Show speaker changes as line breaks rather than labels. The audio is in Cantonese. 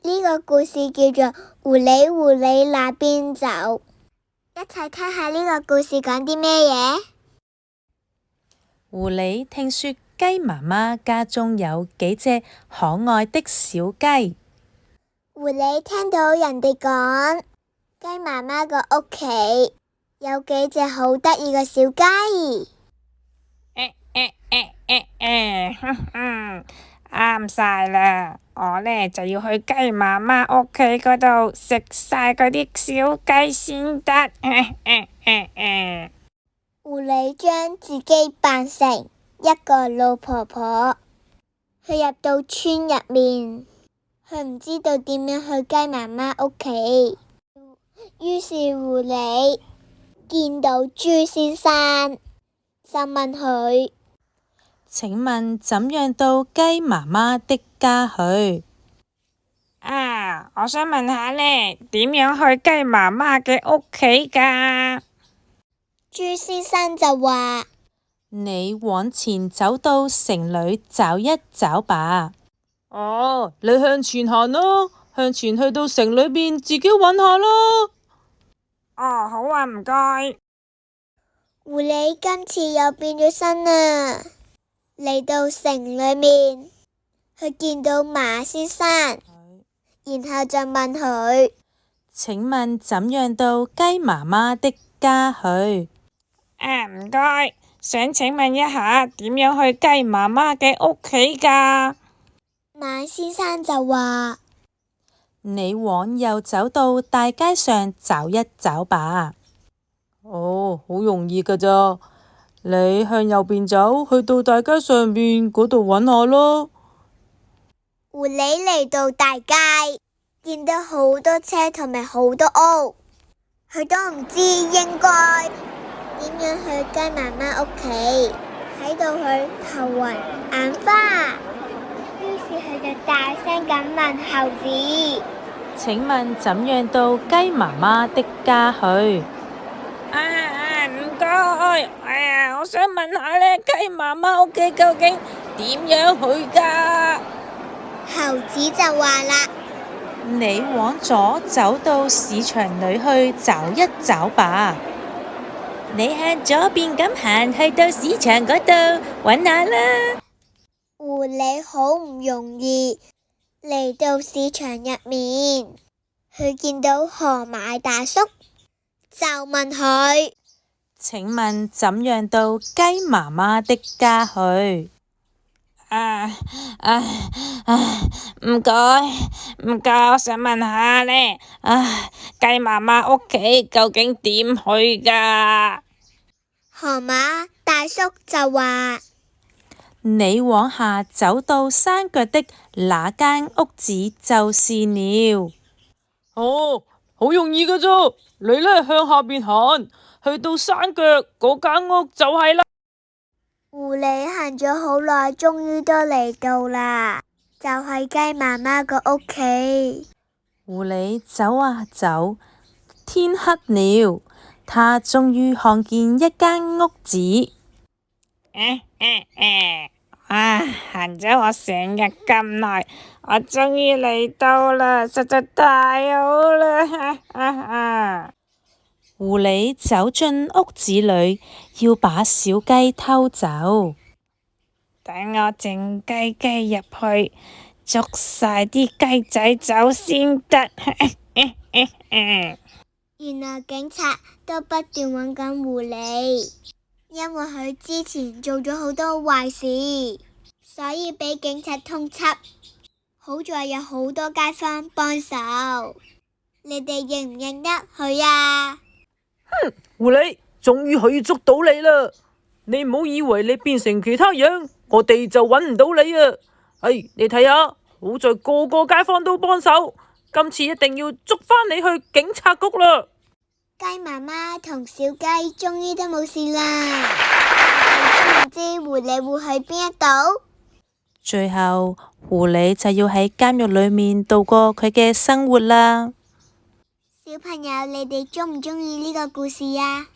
呢個故事叫做狐狸狐狸那邊走，一齊聽下呢個故事講啲咩嘢。
狐狸聽說雞媽媽家中有幾隻可愛的小雞。
狐狸聽到人哋講雞媽媽個屋企有幾隻好得意嘅小雞。
啱晒啦！我呢就要去雞媽媽屋企嗰度食晒嗰啲小雞先得。
狐狸將自己扮成一個老婆婆，佢入到村入面，佢唔知道點樣去雞媽媽屋企。於是狐狸見到豬先生，就問佢：
請問怎樣到雞媽媽的家去？
我想問下呢，點樣去雞媽媽嘅屋企㗎？
豬先生就話：
你往前走到城裏找一找吧。
你向前行咯，向前去到城裏邊自己揾下啦。
好啊，唔該。
狐狸今次又變咗身啦，嚟到城裏面，佢見到馬先生，然後就問佢：
請問怎樣到雞媽媽的家去？
唔該，想請問一下點樣去雞媽媽嘅屋企㗎？
馬先生就話：
你往右走到大街上找一找吧。
好容易㗎咋，你向右邊走，去到大街上邊嗰度揾下咯。
狐狸嚟到大街，見到好多車同埋好多屋，佢都唔知應該點樣去雞媽媽屋企，睇到佢頭暈眼花，於是佢就大聲咁問猴子：
請問怎樣到雞媽媽的家去？
唔該，我想問下呢，雞媽媽屋企究竟點樣去㗎？
猴子就話啦：
你往左走到市場裏去找一找吧。你向左邊咁行，去到市場嗰度揾下啦。
狐狸好唔容易嚟到市場入面，佢見到河馬大叔，就問佢：
請問怎樣到雞媽媽的家去？
唔該，我想問下呢，雞媽媽屋企究竟點去㗎？
河馬大叔就話：
你往下走到山腳的那間屋子就是了。
好容易㗎咋，你呢向下邊行，去到山腳嗰間屋就係啦。
狐狸行咗好耐，終於都嚟到啦，就係雞媽媽個屋企。
狐狸走啊走，天黑了，他終於看見一間屋子。
行咗我成日咁耐，我終於嚟到啦，實在太好啦！
狐狸走進屋子裏，要把小雞偷走。
等我靜雞雞入去，捉晒啲雞仔走先得。
原來警察都不斷揾緊狐狸，因為佢之前做咗好多壞事，所以俾警察通緝。好在有好多街坊幫手，你哋認唔認得佢啊？
狐狸，終於可以捉到你啦！你唔好以為你變成其他樣，我哋就揾唔到你啊！你睇下，好在個個街坊都幫手，今次一定要捉返你去警察局啦！
雞媽媽同小雞終於都冇事啦，你知唔知狐狸會去邊一度？
最後，狐狸就要喺監獄裏面度過佢嘅生活啦。
小朋友，你哋鍾唔鍾意呢個故事啊？